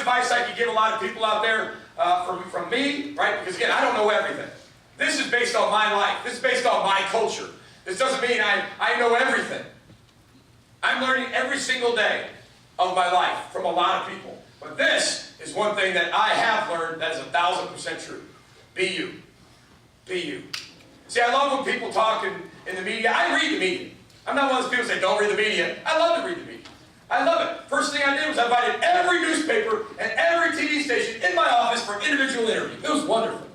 advice I could give a lot of people out there from me, right? Because again, I don't know everything. This is based on my life. This is based on my culture. This doesn't mean I know everything. I'm learning every single day of my life from a lot of people. But this is one thing that I have learned that is 1,000% true. Be you. Be you. See, I love when people talk in the media. I read the media. I'm not one of those people who say, don't read the media. I love to read the media. I love it. First thing I did was I invited every newspaper and every TV station in my office for an individual interview. It was wonderful.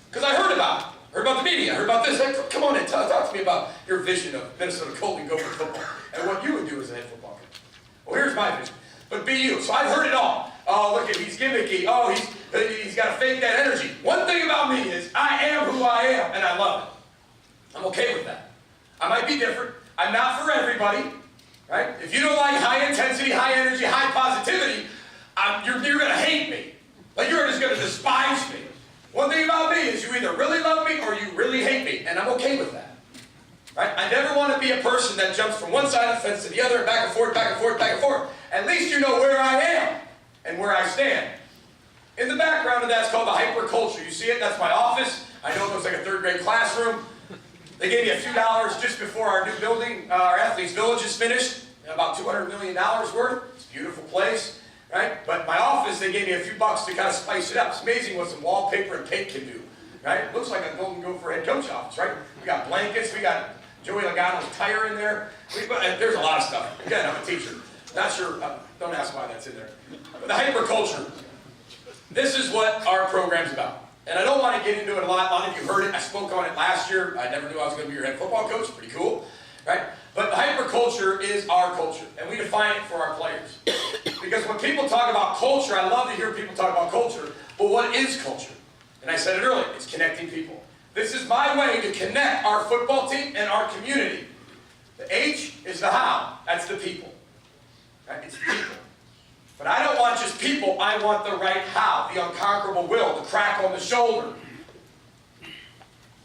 Because I heard about it. I heard about the media. I heard about this. Hey, come on in. Talk to me about your vision of Minnesota Golden Gopher football and what you would do as a head football coach. Well, here's my vision. But be you. So I've heard it all. Oh, look at he's gimmicky. Oh, he's got to fake that energy. One thing about me is I am who I am, and I love it. I'm okay with that. I might be different. I'm not for everybody. Right? If you don't like high intensity, high energy, high positivity, you're going to hate me. Like you're just going to despise me. One thing about me is you either really love me or you really hate me, and I'm okay with that. Right? I never want to be a person that jumps from one side of the fence to the other, and back and forth, back and forth, back and forth. At least you know where I am and where I stand. In the background of that's called the hyperculture. You see it? That's my office. I know it looks like a third grade classroom. They gave me a few dollars just before our new building, our Athletes Village is finished. About $200 million worth. It's a beautiful place, right? But my office, they gave me a few bucks to kind of spice it up. It's amazing what some wallpaper and paint can do, right? It looks like a Golden Gopher head coach office, right? We got blankets. We got Joey Logano's tire in there. There's a lot of stuff. Again, I'm a teacher. Not sure. Don't ask why that's in there. But the hyperculture. This is what our program's about. And I don't want to get into it a lot. A lot of you heard it. I spoke on it last year. I never knew I was going to be your head football coach. Pretty cool, right? But the hyperculture is our culture, and we define it for our players. Because when people talk about culture, I love to hear people talk about culture, but what is culture? And I said it earlier, it's connecting people. This is my way to connect our football team and our community. The H is the how, that's the people. Right? It's people. But I don't want just people, I want the right how, the unconquerable will, the crack on the shoulder,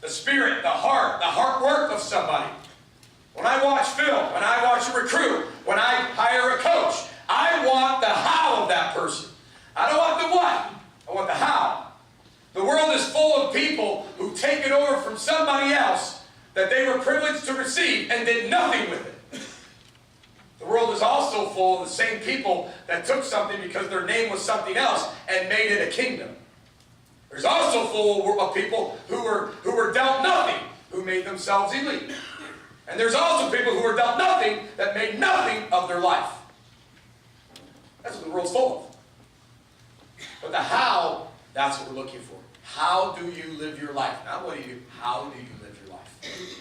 the spirit, the heart work of somebody. When I watch film, when I watch a recruit, when I hire a coach, I want the how of that person. I don't want the what, I want the how. The world is full of people who take it over from somebody else that they were privileged to receive and did nothing with it. The world is also full of the same people that took something because their name was something else and made it a kingdom. There's also full of people who were dealt nothing, who made themselves elite. And there's also people who were dealt nothing that made nothing of their life. That's what the world's full of. But the how, that's what we're looking for. How do you live your life? Not what do you do, how do you live your life?